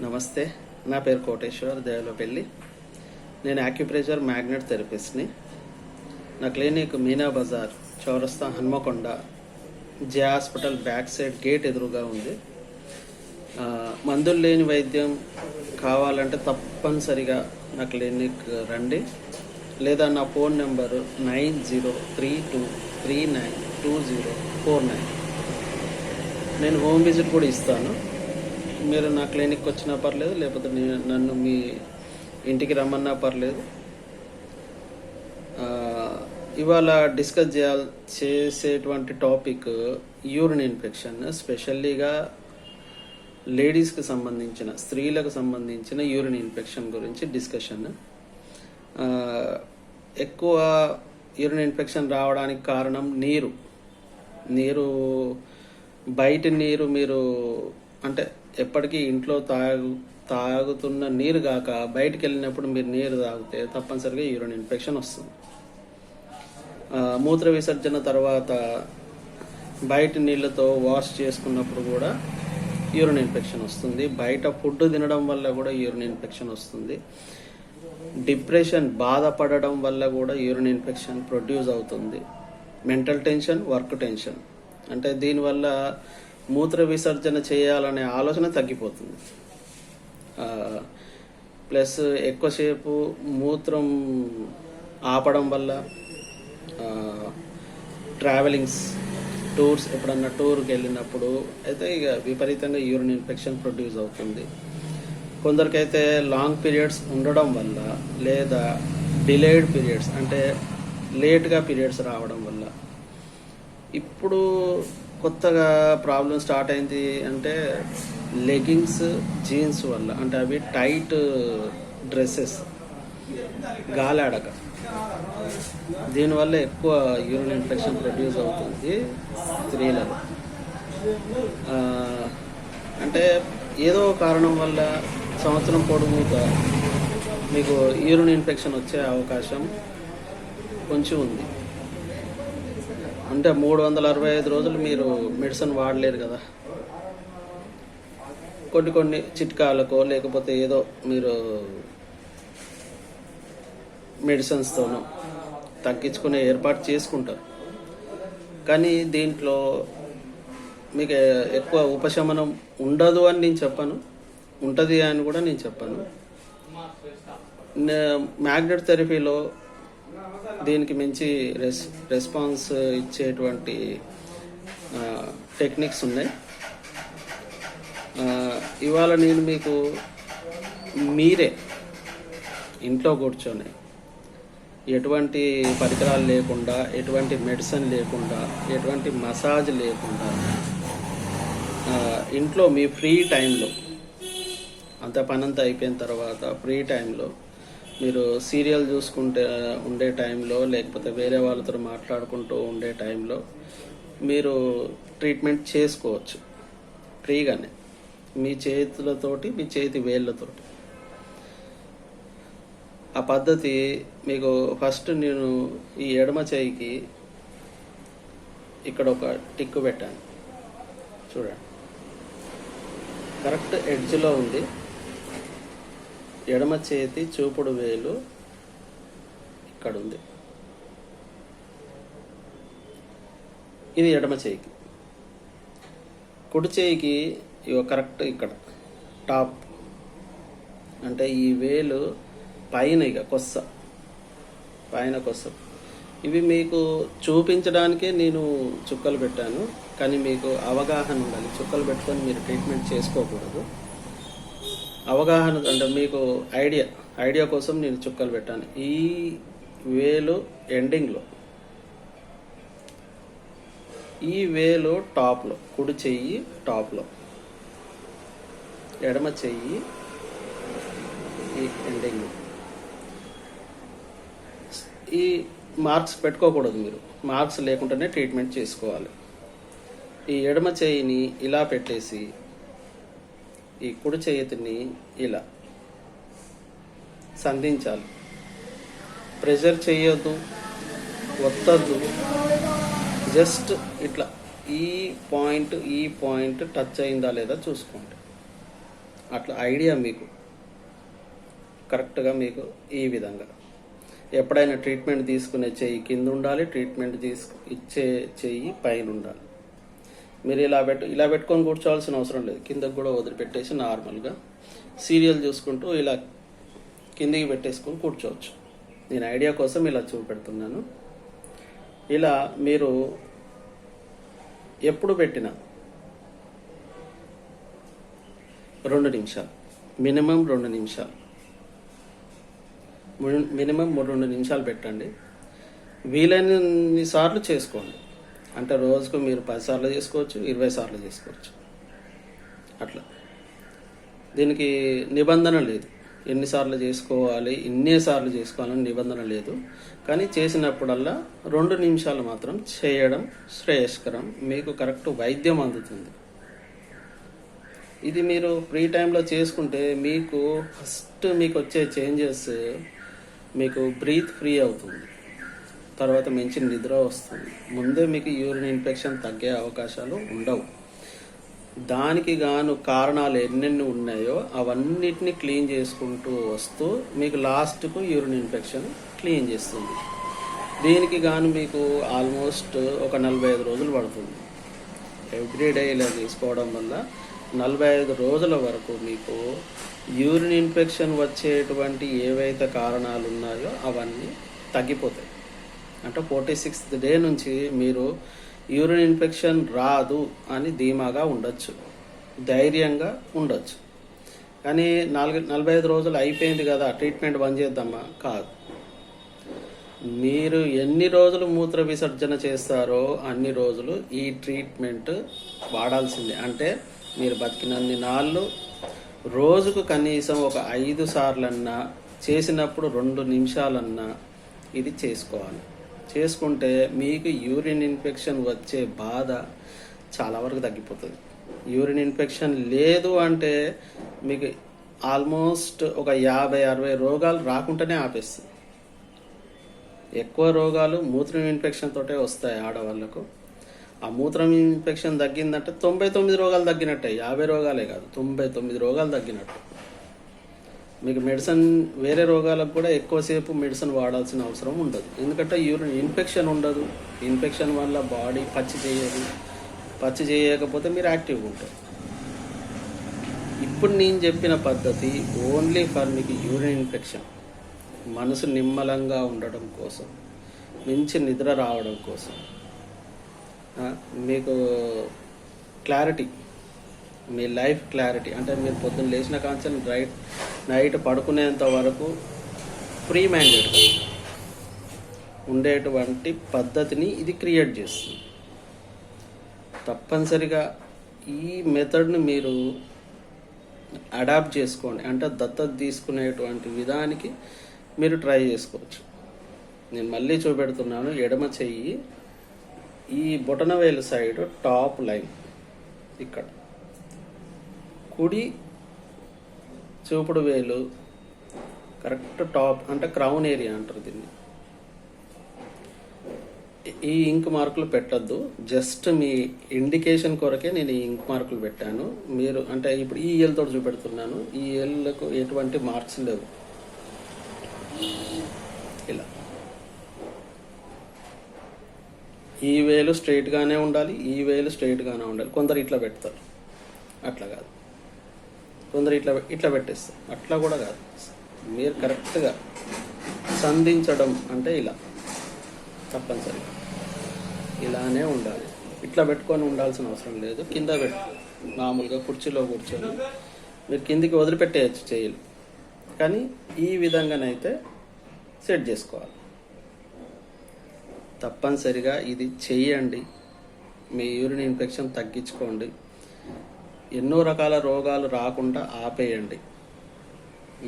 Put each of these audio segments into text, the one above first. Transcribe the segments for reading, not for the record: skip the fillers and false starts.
నమస్తే, నా పేరు కోటేశ్వర్ దేవలపల్లి. నేను యాక్యుప్రెషర్ మ్యాగ్నెట్ థెరపిస్ట్ని. నా క్లినిక్ మీనా బజార్ చౌరస్తా హన్మకొండ జే హాస్పిటల్ బ్యాక్ సైడ్ గేట్ ఎదురుగా ఉంది. మందులు లేని వైద్యం కావాలంటే తప్పనిసరిగా నా క్లినిక్ రండి, లేదా నా ఫోన్ నెంబరు 9032392049. నేను హోమ్ విజిట్ కూడా ఇస్తాను. మీరు నా క్లినిక్ వచ్చినా పర్లేదు, లేకపోతే నన్ను మీ ఇంటికి రమ్మన్నా పర్లేదు. ఇవాళ డిస్కస్ చేసేటువంటి టాపిక్ యూరిన్ ఇన్ఫెక్షన్, స్పెషల్లీగా లేడీస్కి సంబంధించిన, స్త్రీలకు సంబంధించిన యూరిన్ ఇన్ఫెక్షన్ గురించి డిస్కషన్. ఎక్కువ యూరిన్ ఇన్ఫెక్షన్ రావడానికి కారణం నీరు బయట నీరు మీరు అంటే ఎప్పటికీ ఇంట్లో తాగుతున్న నీరు కాక బయటికి వెళ్ళినప్పుడు మీరు నీరు తాగితే తప్పనిసరిగా యూరిన్ ఇన్ఫెక్షన్ వస్తుంది. మూత్ర విసర్జన తర్వాత బయట నీళ్ళతో వాష్ చేసుకున్నప్పుడు కూడా యూరిన్ ఇన్ఫెక్షన్ వస్తుంది. బయట ఫుడ్ తినడం వల్ల కూడా యూరిన్ ఇన్ఫెక్షన్ వస్తుంది. డిప్రెషన్, బాధపడడం వల్ల కూడా యూరిన్ ఇన్ఫెక్షన్ ప్రొడ్యూస్ అవుతుంది. మెంటల్ టెన్షన్, వర్క్ టెన్షన్, అంటే దీనివల్ల మూత్ర విసర్జన చేయాలనే ఆలోచన తగ్గిపోతుంది. ప్లస్ ఎక్కువసేపు మూత్రం ఆపడం వల్ల, ట్రావెలింగ్స్, టూర్స్, ఎప్పుడన్నా టూర్కి వెళ్ళినప్పుడు అయితే ఇక విపరీతంగా యూరిన్ ఇన్ఫెక్షన్ ప్రొడ్యూస్ అవుతుంది. కొందరికైతే లాంగ్ పీరియడ్స్ ఉండడం వల్ల, లేదా డిలేడ్ పీరియడ్స్ అంటే లేట్గా పీరియడ్స్ రావడం వల్ల. ఇప్పుడు కొత్తగా ప్రాబ్లం స్టార్ట్ అయింది అంటే లెగ్గింగ్స్, జీన్స్ వల్ల, అంటే అవి టైట్ డ్రెస్సెస్, గాలాడక, దీనివల్ల ఎక్కువ యూరిన్ ఇన్ఫెక్షన్ ప్రొడ్యూస్ అవుతుంది స్త్రీలలో. అంటే ఏదో కారణం వల్ల సంవత్సరం పొడుగుగా మీకు యూరిన్ ఇన్ఫెక్షన్ వచ్చే అవకాశం కొంచెం ఉంది. అంటే 365 రోజులు మీరు మెడిసిన్ వాడలేరు కదా. కొన్ని చిట్కాలకో లేకపోతే ఏదో మీరు మెడిసిన్స్తోనో తగ్గించుకునే ఏర్పాటు చేసుకుంటారు. కానీ దీంట్లో మీకు ఎక్కువ ఉపశమనం ఉండదు అని నేను చెప్పను, ఉంటుంది అని కూడా నేను చెప్పను. మ్యాగ్నెట్ థెరపీలో దీనికి మించి రెస్పాన్స్ ఇచ్చేటువంటి టెక్నిక్స్ ఉన్నాయి. ఇవాళ నేను మీకు మీరే ఇంట్లో కూర్చొని, ఎటువంటి పరికరాలు లేకుండా, ఎటువంటి మెడిసిన్ లేకుండా, ఎటువంటి మసాజ్ లేకుండా, ఇంట్లో మీ ఫ్రీ టైంలో, అంత పనంతా అయిపోయిన తర్వాత ఫ్రీ టైంలో మీరు సీరియల్ చూసుకుంటే ఉండే టైంలో, లేకపోతే వేరే వాళ్ళతో మాట్లాడుకుంటూ ఉండే టైంలో మీరు ట్రీట్మెంట్ చేసుకోవచ్చు ఫ్రీగానే, మీ చేతులతోటి, మీ చేతి వేళ్ళతోటి. ఆ పద్ధతి మీకు ఫస్ట్ నేను ఈ ఎడమ చేయికి ఇక్కడ ఒక టిక్కు పెట్టాను, చూడండి, కరెక్ట్ ఎడ్జ్లో ఉంది. ఎడమ చేతి చూపుడు వేలు ఇక్కడ ఉంది. ఇది ఎడమ చేయికి. కుడి చేయికి ఇవి కరెక్ట్ ఇక్కడ టాప్, అంటే ఈ వేలు పైన, ఇక పైన కొస్స. ఇవి మీకు చూపించడానికే నేను చుక్కలు పెట్టాను, కానీ మీకు అవగాహన ఉండాలి. చుక్కలు పెట్టుకొని మీరు ట్రీట్మెంట్ చేసుకోకూడదు. అవగాహన అంటే మీకు ఐడియా కోసం నేను చుక్కలు పెట్టాను. ఈ వేలు ఎండింగ్లో, ఈ వేలు టాప్లో, కుడి చెయ్యి టాప్లో, ఎడమ చెయ్యి ఈ ఎండింగ్లో. ఈ మార్క్స్ పెట్టుకోకూడదు, మీరు మార్క్స్ లేకుండానే ట్రీట్మెంట్ చేసుకోవాలి. ఈ ఎడమ చెయ్యిని ఇలా పెట్టేసి ఈ కుడి చేతిని ఇలా సంధించాలి. ప్రెషర్ చేయొద్దు, ఒత్తద్దు, జస్ట్ ఇట్లా ఈ పాయింట్ టచ్ అయిందా లేదా చూసుకోండి. అట్లా ఐడియా మీకు కరెక్ట్గా మీకు ఈ విధంగా ఎప్పుడైనా ట్రీట్మెంట్ తీసుకునే చెయ్యి కింద ఉండాలి, ట్రీట్మెంట్ ఇచ్చే చెయ్యి పైన ఉండాలి. మీరు ఇలా పెట్టుకొని కూర్చోవాల్సిన అవసరం లేదు. కిందకు కూడా వదిలిపెట్టేసి నార్మల్గా సీరియల్ చూసుకుంటూ ఇలా కిందికి పెట్టేసుకొని కూర్చోవచ్చు. నేను ఐడియా కోసం ఇలా చూపెడుతున్నాను. ఇలా మీరు ఎప్పుడు పెట్టినా 2 నిమిషాలు, మినిమం 2 నిమిషాలు, మినిమం 2 నిమిషాలు పెట్టండి. వీలైనన్ని సార్లు చేసుకోండి. అంటే రోజుకు మీరు 10 సార్లు చేసుకోవచ్చు, 20 సార్లు చేసుకోవచ్చు. అట్లా దీనికి నిబంధన లేదు, ఎన్నిసార్లు చేసుకోవాలి, ఇన్నిసార్లు చేసుకోవాలని నిబంధన లేదు. కానీ చేసినప్పుడల్లా 2 నిమిషాలు మాత్రం చేయడం శ్రేయస్కరం. మీకు కరెక్ట్ వైద్యం అందుతుంది. ఇది మీరు ఫ్రీ టైంలో చేసుకుంటే మీకు ఫస్ట్ మీకు వచ్చే చేంజెస్, మీకు బ్రీత్ ఫ్రీ అవుతుంది, తర్వాత మంచి నిద్ర వస్తుంది. ముందే మీకు యూరిన్ ఇన్ఫెక్షన్ తగ్గే అవకాశాలు ఉండవు. దానికి గాను కారణాలు ఎన్నెన్ని ఉన్నాయో అవన్నిటిని క్లీన్ చేసుకుంటూ వస్తూ మీకు లాస్ట్కు యూరిన్ ఇన్ఫెక్షన్ క్లీన్ చేస్తుంది. దీనికి గాను మీకు ఆల్మోస్ట్ ఒక 45 రోజులు పడుతుంది. ఎవ్రీడే ఇలా తీసుకోవడం వల్ల 45 రోజుల వరకు మీకు యూరిన్ ఇన్ఫెక్షన్ వచ్చేటువంటి ఏవైతే కారణాలు ఉన్నాయో అవన్నీ తగ్గిపోతాయి. అంటే 46th డే నుంచి మీరు యూరిన్ ఇన్ఫెక్షన్ రాదు అని ధీమాగా ఉండొచ్చు, ధైర్యంగా ఉండొచ్చు. కానీ 45 రోజులు అయిపోయింది కదా, ట్రీట్మెంట్ బంద్ చేద్దామా? కాదు. మీరు ఎన్ని రోజులు మూత్ర విసర్జన చేస్తారో అన్ని రోజులు ఈ ట్రీట్మెంట్ వాడాల్సిందే. అంటే మీరు బతికినన్ని నాళ్ళు రోజుకు కనీసం ఒక 5 సార్లన్నా, చేసినప్పుడు 2 నిమిషాలన్నా ఇది చేసుకోవాలి. చేసుకుంటే మీకు యూరిన్ ఇన్ఫెక్షన్ వచ్చే బాధ చాలా వరకు తగ్గిపోతుంది. యూరిన్ ఇన్ఫెక్షన్ లేదు అంటే మీకు ఆల్మోస్ట్ ఒక 50-60 రోగాలు రాకుండానే ఆపేస్తుంది. ఎక్కువ రోగాలు మూత్రం ఇన్ఫెక్షన్ తోటే వస్తాయి ఆడవాళ్ళకు. ఆ మూత్రం ఇన్ఫెక్షన్ తగ్గిందంటే 99 రోగాలు తగ్గినట్టే, 50 రోగాలే కాదు, 99 రోగాలు తగ్గినట్టు. మీకు మెడిసిన్ వేరే రోగాలకు కూడా ఎక్కువసేపు మెడిసిన్ వాడాల్సిన అవసరం ఉండదు. ఎందుకంటే యూరిన్ ఇన్ఫెక్షన్ ఉండదు. ఇన్ఫెక్షన్ వల్ల బాడీ పచ్చి చేయదు. పచ్చి చేయకపోతే మీరు యాక్టివ్గా ఉంటారు. ఇప్పుడు నేను చెప్పిన పద్ధతి ఓన్లీ ఫర్ మీకు యూరిన్ ఇన్ఫెక్షన్, మనసు నిమ్మలంగా ఉండడం కోసం, మంచి నిద్ర రావడం కోసం, మీకు క్లారిటీ, మీ లైఫ్ క్లారిటీ. అంటే మీరు పొద్దున్న లేచిన కాంచెల్ నైట్ పడుకునేంత వరకు ఫ్రీ మైండెడ్గా ఉండేటువంటి పద్ధతిని ఇది క్రియేట్ చేస్తుంది. తప్పనిసరిగా ఈ మెథడ్ని మీరు అడాప్ట్ చేసుకోండి. అంటే దత్తత తీసుకునేటువంటి విధానికి మీరు ట్రై చేసుకోవచ్చు. నేను మళ్ళీ చూపెడుతున్నాను. ఎడమ చెయ్యి ఈ బొటనవేలు సైడ్ టాప్ లైన్ ఇక్కడ, కుడి చూపుడు వేలు కరెక్ట్ టాప్, అంటే క్రౌన్ ఏరియా అంటారు దీన్ని. ఈ ఇంక్ మార్కులు పెట్టద్దు, జస్ట్ మీ ఇండికేషన్ కొరకే నేను ఈ ఇంక్ మార్కులు పెట్టాను. మీరు అంటే ఇప్పుడు ఈ ఏళ్ళతో చూపెడుతున్నాను, ఈ ఏళ్ళకు ఎటువంటి మార్క్స్ లేవు. ఇలా ఈ వేలు స్ట్రైట్గానే ఉండాలి, ఈ వేలు స్ట్రైట్గానే ఉండాలి. కొందరు ఇట్లా పెడతారు, అట్లా కాదు. కొందరు ఇట్లా పెట్టేస్తారు, అట్లా కూడా కాదు. మీరు కరెక్ట్గా సంధించడం అంటే ఇలా తప్పనిసరిగా ఇలానే ఉండాలి. ఇట్లా పెట్టుకొని ఉండాల్సిన అవసరం లేదు. కింద మామూలుగా కుర్చీలో కూర్చొని మీరు కిందికి వదిలిపెట్టేయచ్చు చేయలు, కానీ ఈ విధంగానైతే సెట్ చేసుకోవాలి. తప్పనిసరిగా ఇది చెయ్యండి. మీ యూరిన్ ఇన్ఫెక్షన్ తగ్గించుకోండి. ఎన్నో రకాల రోగాలు రాకుండా ఆపేయండి.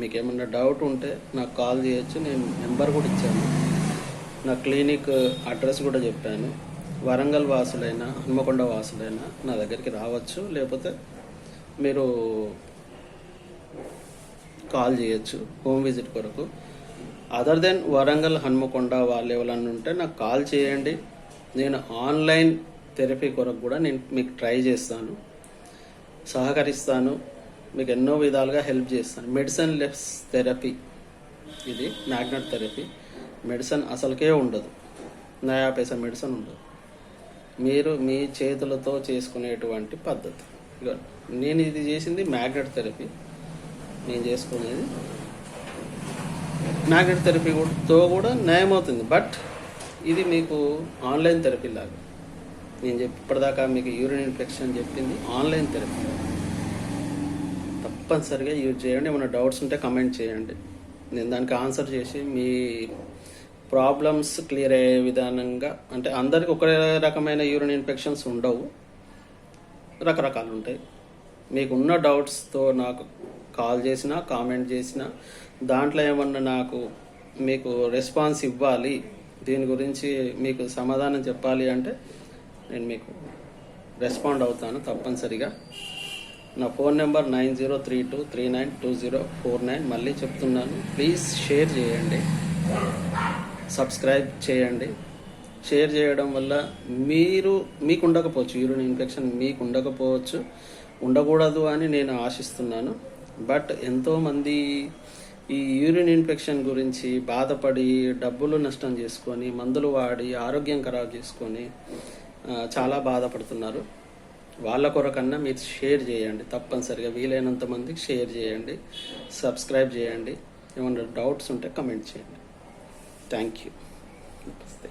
మీకు ఏమన్నా డౌట్ ఉంటే నాకు కాల్ చేయొచ్చు. నేను నెంబర్ కూడా ఇచ్చాను, నా క్లినిక్ అడ్రస్ కూడా చెప్పాను. వరంగల్ వాసులైనా హన్మకొండ వాసులైనా నా దగ్గరికి రావచ్చు, లేకపోతే మీరు కాల్ చేయొచ్చు హోమ్ విజిట్ కొరకు. అదర్ దెన్ వరంగల్ హన్మకొండ వాళ్ళు ఎవరన్నా ఉంటే నాకు కాల్ చేయండి. నేను ఆన్లైన్ థెరపీ కొరకు కూడా నేను మీకు ట్రై చేస్తాను, సహకరిస్తాను. మీకు ఎన్నో విధాలుగా హెల్ప్ చేస్తాను. మెడిసిన్ లెస్ థెరపీ ఇది, మ్యాగ్నెట్ థెరపీ. మెడిసిన్ అసలుకే ఉండదు, నయా పైసా మెడిసిన్ ఉండదు. మీరు మీ చేతులతో చేసుకునేటువంటి పద్ధతి. ఇక నేను ఇది చేసింది మ్యాగ్నెట్ థెరపీ. నేను చేసుకునేది మ్యాగ్నెట్ థెరపీతో కూడా నయం అవుతుంది. బట్ ఇది మీకు ఆన్లైన్ థెరపీ లాగా. నేను ఇప్పటిదాకా మీకు యూరిన్ ఇన్ఫెక్షన్ చెప్పింది ఆన్లైన్ థెరపీ. తప్పనిసరిగా యూజ్ చేయండి. ఏమైనా డౌట్స్ ఉంటే కమెంట్ చేయండి, నేను దానికి ఆన్సర్ చేసి మీ ప్రాబ్లమ్స్ క్లియర్ అయ్యే విధానంగా. అంటే అందరికి ఒక రకమైన యూరిన్ ఇన్ఫెక్షన్స్ ఉండవు, రకరకాలు ఉంటాయి. మీకున్న డౌట్స్తో నాకు కాల్ చేసినా కామెంట్ చేసినా దాంట్లో ఏమన్నా మీకు రెస్పాన్స్ ఇవ్వాలి, దీని గురించి మీకు సమాధానం చెప్పాలి అంటే నేను మీకు రెస్పాండ్ అవుతాను తప్పనిసరిగా. నా ఫోన్ నెంబర్ 9032392049. మళ్ళీ చెప్తున్నాను, ప్లీజ్ షేర్ చేయండి, సబ్స్క్రైబ్ చేయండి. షేర్ చేయడం వల్ల మీకు ఉండకపోవచ్చు, యూరిన్ ఇన్ఫెక్షన్ మీకు ఉండకపోవచ్చు, ఉండకూడదు అని నేను ఆశిస్తున్నాను. బట్ ఎంతోమంది ఈ యూరిన్ ఇన్ఫెక్షన్ గురించి బాధపడి డబ్బులు నష్టం చేసుకొని మందులు వాడి ఆరోగ్యం ఖరాబ్ చేసుకొని చాలా బాధపడుతున్నారు. వాళ్ళ కొరకన్నా మీరు షేర్ చేయండి, తప్పనిసరిగా వీలైనంత మందికి షేర్ చేయండి, సబ్స్క్రైబ్ చేయండి. ఏమన్నా డౌట్స్ ఉంటే కమెంట్ చేయండి. Thank you. నమస్తే.